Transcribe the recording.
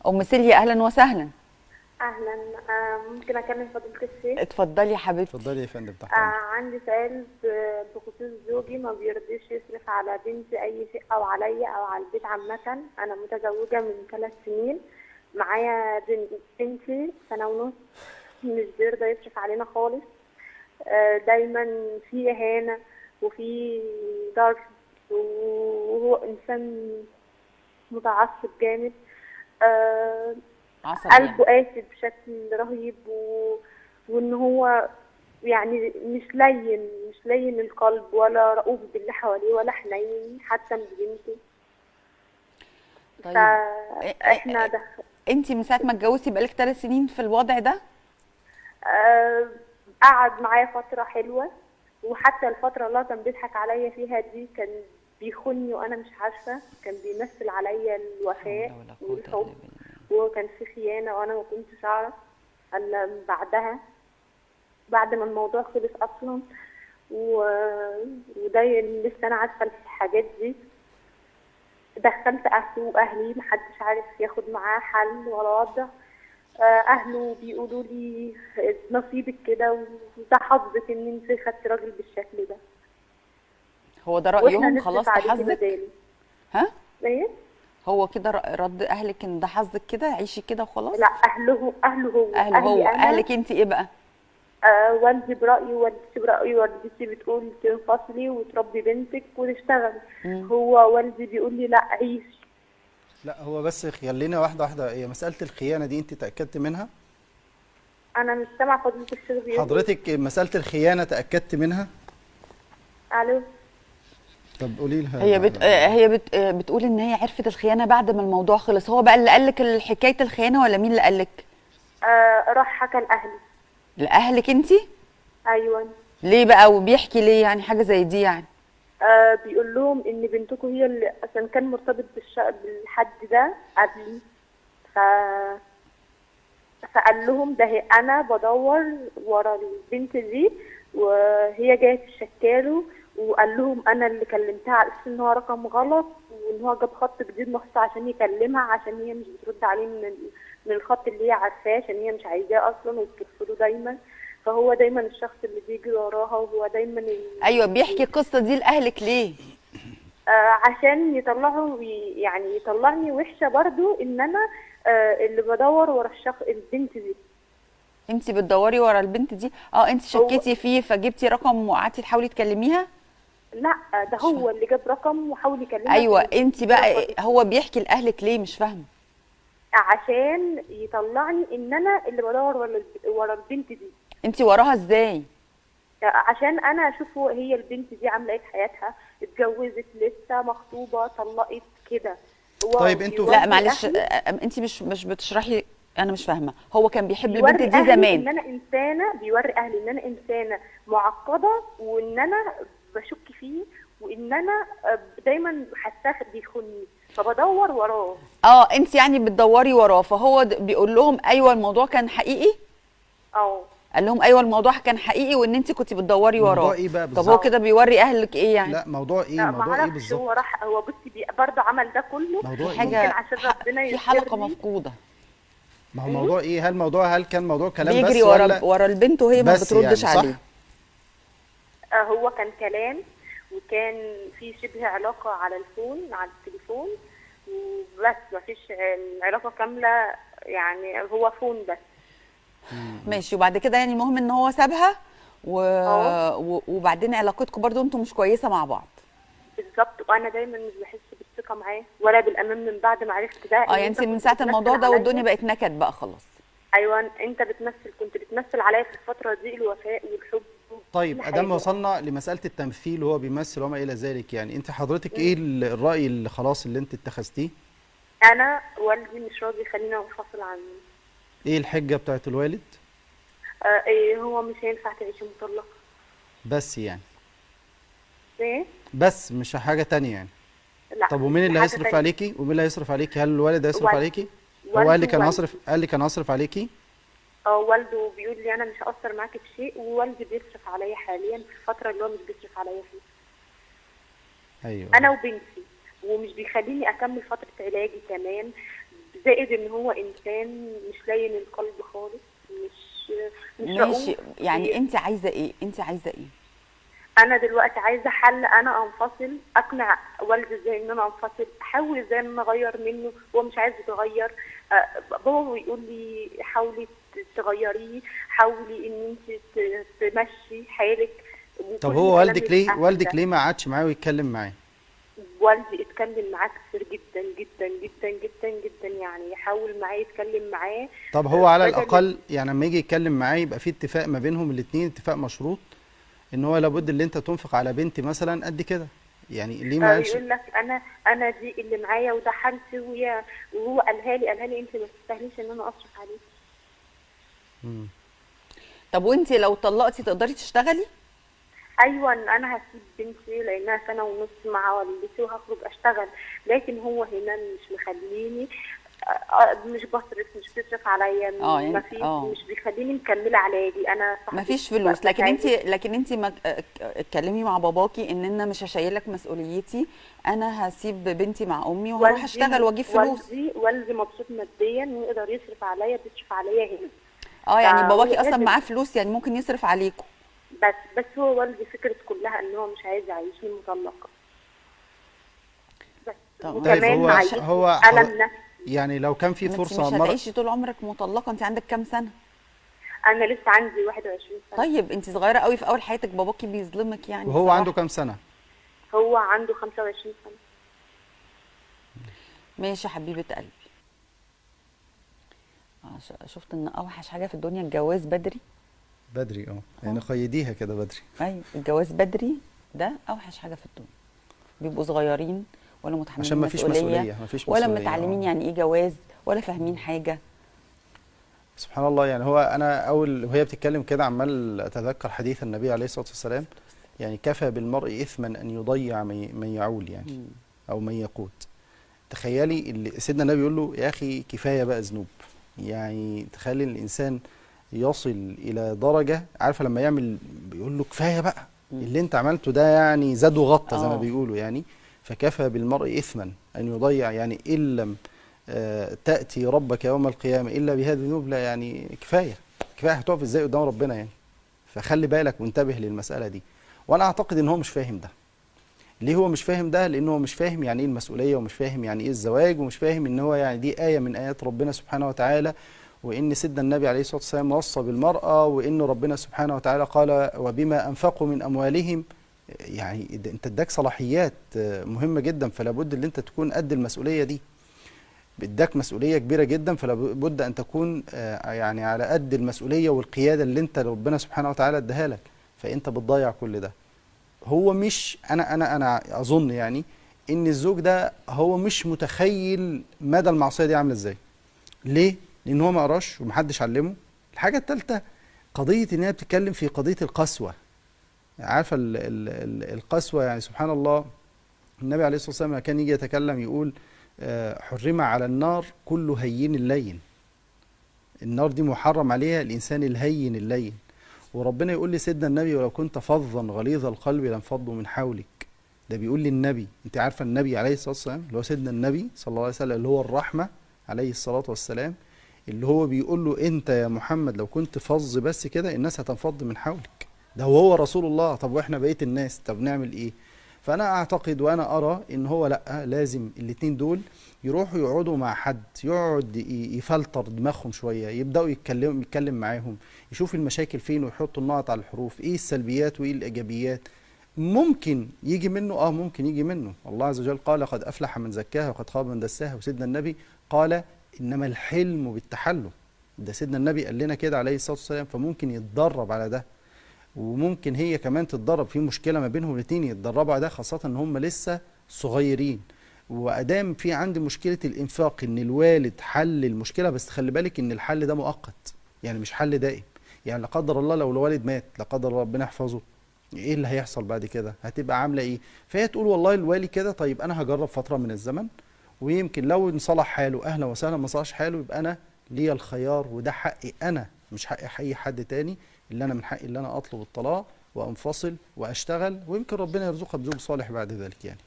ام سيليا اهلا وسهلا. اهلا. ممكن اكلم فضيلة الشيخ؟ اتفضلي يا حبيبتي. اتفضلي يا فندم، تحت امرك. عندي سؤال بخصوص زوجي ما بيرضيش يصرف على بنتي اي شيء او عليا او على البيت عامة. انا متزوجة من 3 سنين، معايا بنتي سنة ونص، مش بيرضى يصرف علينا خالص. دايما في اهانة وفي ضرب، وهو انسان متعصب جامد. عصبي يعني. قلبه قاسي بشكل رهيب، وان هو يعني مش لين القلب ولا رؤوف باللي حواليه ولا حنين حتى من بنته. طيب فاحنا انت من ساعه ما اتجوزتي بقالك 3 سنين في الوضع ده؟ قعد معايا فترة حلوة، وحتى الفترة اللي هو كان بيضحك عليا فيها دي كان بيخوني وانا مش عارفة، كان بيمثل عليا الوفاء والحب، وكان في خيانة وانا ما كنتش اعرف الا بعدها، بعد ما الموضوع خلص اصلا. وده لسه انا عارفة الحاجات دي. دخلت اهله واهلي، محدش عارف ياخد معاه حل ولا وضع. اهله بيقولوا لي نصيبك كده، وده حظك ان انت خدت راجل بالشكل ده. هو ده واحنا رايهم؟ نصرف خلاص ده عليكي حظك؟ بدالي. ها؟ ايه؟ هو كده رد اهلك ان ده حظك كده عيشي كده وخلاص؟ لا، اهله هو اهله هو. اهلي انا. اهلك انت ايه بقى؟ والدي برأيي، والدتي برأيي. والدتي بتقول تنفصلي وتربي بنتك وتشتغلي. هو والدي بيقول لي لا عيشي. لا، هو بس خلينا واحده واحده. هي مساله الخيانه دي انت تاكدت منها؟ انا مش سامعه فضيلة الشيخ بيقول. حضرتك مساله الخيانه تاكدت منها؟ الو. طب قولي لها. بتقول ان هي عرفت الخيانه بعد ما الموضوع خلص. هو بقى اللي قال لك حكايه الخيانه ولا مين اللي قال لك؟ راح حكى لاهلي. لاهلك انت؟ ايوه. ليه بقى؟ وبيحكي ليه يعني حاجه زي دي يعني؟ بيقول لهم ان بنتكم هي اللي عشان كان مرتبط بالحد ده قبلي. ف فقال لهم ده انا بدور ورا البنت دي، وهي جايه تشكاله. وقال لهم انا اللي كلمتها على اساس ان هو رقم غلط، وان هو جاب خط جديد مخصوص عشان يكلمها، عشان هي مش بترد عليه من الخط اللي هي عارفاه، عشان هي مش عايزاه اصلا وبترفضه دايما. فهو دايما الشخص اللي بيجري وراها، وهو دايما ايوه، بيحكي القصه دي لاهلك ليه؟ عشان يعني يطلعني وحشه برضو، ان انا اللي بدور ورا البنت دي. انت بتدوري ورا البنت دي؟ انت شكيتي فيه فجبتي رقم وقعدتي تحاولي تكلميها؟ لا، ده هو اللي جاب رقم وحاول يكلمها. ايوه، انت بقى هو بيحكي لاهلك ليه؟ مش فاهمه. عشان يطلعني ان انا اللي بدور ورا البنت دي. انت وراها ازاي؟ عشان انا اشوف هي البنت دي عامله ايه في حياتها، اتجوزت لسه، مخطوبه، طلقت كده. طيب انتوا لا معلش، انت مش بتشرحي. انا مش فاهمه. هو كان بيحب البنت دي زمان؟ ان انا انسانه، بيوري اهلي ان انا انسانه معقده، وان انا بشك فيه، وان انا دايما حاساه بيخوني، فبدور وراه. انت يعني بتدوري وراه، فهو بيقول لهم ايوه الموضوع كان حقيقي؟ قال لهم ايوه الموضوع كان حقيقي وان انت كنت بتدوري وراه. موضوع ايه بقى بالظبط؟ طب هو كده بيوري اهلك ايه يعني؟ لا، موضوع ايه؟ موضوع ايه بالظبط؟ هو بصي برضه عمل ده كله موضوع في حاجه، عشان ربنا في حلقه مفقوده. ما هو موضوع ايه؟ هل كان موضوع كلام بس بيجري ورا البنت وهي ما بتردش يعني عليه؟ هو كان كلام، وكان في شبه علاقه على التليفون وبس، ما فيش علاقه كامله يعني، هو فون بس. ماشي. وبعد كده يعني المهم ان هو سابها وبعدين علاقتكم برضو انتوا مش كويسه مع بعض؟ بالظبط. وانا دايما مش بحس بالثقه معاه ولا بالامان من بعد ما عرفت ده. يعني انت من ساعه الموضوع ده والدنيا بقت نكد بقى خلاص؟ ايوه، انت كنت بتمثل عليا في الفتره دي الوفاء والحب. طيب ادام وصلنا لمساله التمثيل وهو بيمثل وما الى ذلك، يعني انت حضرتك ايه الراي اللي خلاص اللي انت اتخذتيه؟ انا والدي مش راضي يخليني انفصل عنه. ايه الحجه بتاعت الوالد؟ هو مش هينفع تعيش مطلقه بس يعني ايه؟ بس مش حاجه تانية يعني؟ لا. طب ومين اللي هيصرف عليكي؟ هل الوالد هيصرف عليكي؟ هو قال لي كان هصرف عليكي؟ والده بيقول لي انا مش هقصر معاكي في شيء، ووالدي بيصرف عليا حاليا في الفتره اللي هو مش بيصرف عليا فيها. ايوه. انا وبنتي، ومش بيخليني اكمل فتره علاجي كمان. زائد ان هو انسان مش لين القلب خالص، مش ماشي، رؤوف. يعني انت عايزه ايه؟ انت عايزه ايه؟ انا دلوقتي عايزه حل، انا انفصل، اقنع والدي ازاي ان انا انفصل، احاول ازاي ان انا اغير منه، هو مش عايز يتغير. بابا بيقول لي حاولي تغيريه، حاولي ان انت تمشي حالك. طب وكل هو كلام والدك الأهل. ليه ما قعدش معاه ويتكلم معاه؟ والدي اتكلم معاه كتير جدا جدا جدا جدا جدا، يعني يحاول معاه يتكلم معاه. طب هو على بدل الاقل يعني لما يجي يتكلم معاه يبقى في اتفاق ما بينهم الاثنين، اتفاق مشروط، ان هو لابد اللي انت تنفق على بنتي مثلا قد كده. يعني ليه ما قالش؟ يقول لك انا دي اللي معايا وده حالتي، وهو قالها لي انت ما تستاهليش ان انا اصرف عليك. طب وانت لو طلقتي تقدري تشتغلي؟ ايوه، انا هسيب بنتي لانها سنه ونص مع والدتي وهخرج اشتغل، لكن هو هنا مش مخليني، مش بصرف، مش بيصرف عليا، يعني ما فيش، مش بيخليني مكمله علاجي. انا ما فيش صاحبتي فلوس، لكن انت بتعالج. ما اتكلمي مع باباكي ان انا مش هشيلك مسؤوليتي، انا هسيب بنتي مع امي وهروح اشتغل واجيب فلوس. والدي مبسوط ماديا ويقدر يصرف عليا، بيصرف عليا هنا. يعني فهو باباكي اصلا لازم، معاه فلوس، يعني ممكن يصرف عليكم. بس هو والدي فكرة كلها ان هو مش عايز يعيشني مطلقة بس. طب طيب وكمان معيشني ألم نفسي. يعني لو كان في ما انت فرصة مش هتعيشي طول عمرك مطلقه، انت عندك كام سنه؟ انا لسه عندي 21 سنة. طيب انت صغيره قوي في اول حياتك، باباكي بيظلمك يعني وهو بصراحة. عنده كام سنة؟ هو عنده 25 سنة. ماشي يا حبيبه قلبي. شفت ان اوحش حاجه في الدنيا الجواز بدري. بدري يعني قيديها كده بدري. ايوه، الجواز بدري ده اوحش حاجه في الدنيا. بيبقوا صغيرين ولا متحملين عشان ما فيش مسؤولية، ما فيش ولا مسؤولية متعلمين يعني ايه جواز، ولا فاهمين حاجه. سبحان الله. يعني هو انا اول وهي بتتكلم كده عمال اتذكر حديث النبي عليه الصلاة والسلام، يعني كفى بالمرء اثما ان يضيع من يعول يعني او من يقود. تخيلي اللي سيدنا النبي يقول له يا اخي كفايه بقى ذنوب. يعني تخيلي الانسان يصل الى درجه، عارفه لما يعمل بيقول له كفايه بقى اللي انت عملته ده، يعني زاد وغطى زي ما بيقولوا يعني. فكفى بالمرء اثما ان يضيع، يعني ان لم تاتي ربك يوم القيامه الا بهذه الذنوب، لا يعني كفايه هتقف ازاي قدام ربنا يعني. فخلي بالك وانتبه للمساله دي. وانا اعتقد ان هو مش فاهم ده. ليه هو مش فاهم ده؟ لأنه هو مش فاهم يعني إيه المسؤولية، ومش فاهم يعني إيه الزواج، ومش فاهم إن هو يعني دي آية من آيات ربنا سبحانه وتعالى، وإن سيدنا النبي عليه الصلاة والسلام وصى بالمرأة، وإن ربنا سبحانه وتعالى قال وبما أنفقوا من أموالهم. يعني أنت اداك صلاحيات مهمة جدا، فلا بد إن أنت تكون قد المسؤولية دي. اداك مسؤولية كبيرة جدا، فلا بد أن تكون يعني على قد المسؤولية والقيادة اللي أنت ربنا سبحانه وتعالى اداها لك. فأنت بتضيع كل ده. هو مش انا اظن يعني ان الزوج ده هو مش متخيل مدى المعصيه دي عامله ازاي. ليه؟ لان هو ما قراش ومحدش علمه. الحاجه الثالثه قضيه ان هي بتتكلم في قضيه القسوه. عارفه القسوه، يعني سبحان الله. النبي عليه الصلاه والسلام لما كان يجي يتكلم يقول حرم على النار كل هين اللين. النار دي محرم عليها الانسان الهين اللين. وربنا يقول لسيدنا النبي ولو كنت فظا غليظ القلب لانفضوا من حولك. ده بيقول للنبي. انت عارفه النبي عليه الصلاه والسلام اللي هو سيدنا النبي صلى الله عليه وسلم اللي هو الرحمه عليه الصلاه والسلام، اللي هو بيقول له انت يا محمد لو كنت فظ بس كده الناس هتنفض من حولك. ده هو رسول الله. طب واحنا بقيه الناس طب نعمل ايه؟ فانا اعتقد وانا ارى ان هو لا، لازم الاثنين دول يروحوا يقعدوا مع حد، يقعد يفلتر دماغهم شويه، يبداوا يتكلم معاهم، يشوف المشاكل فين ويحطوا النقط على الحروف، ايه السلبيات وايه الايجابيات. ممكن يجي منه ممكن يجي منه. الله عز وجل قال قد افلح من زكاها وقد خاب من دساها. وسيدنا النبي قال انما الحلم بالتحلم. ده سيدنا النبي قال لنا كده عليه الصلاه والسلام. فممكن يتدرب على ده، وممكن هي كمان تتدرب. في مشكله ما بينهم الاثنين يتدربوا على ده، خاصه ان هم لسه صغيرين. وادام في عندي مشكله الانفاق ان الوالد حل المشكله، بس خلي بالك ان الحل ده مؤقت، يعني مش حل دائم. يعني لا قدر الله لو الوالد مات، لا قدر الله ربنا يحفظه، ايه اللي هيحصل بعد كده؟ هتبقى عامله ايه؟ فهي تقول والله الوالي كده، طيب انا هجرب فتره من الزمن، ويمكن لو انصلح حاله اهلا وسهلا، ما صلحش حاله يبقى انا ليا الخيار، وده حقي انا مش حق اي حد تاني. اللي انا من حقي اللي انا اطلب الطلاق وانفصل واشتغل، ويمكن ربنا يرزقها بزوج صالح بعد ذلك يعني.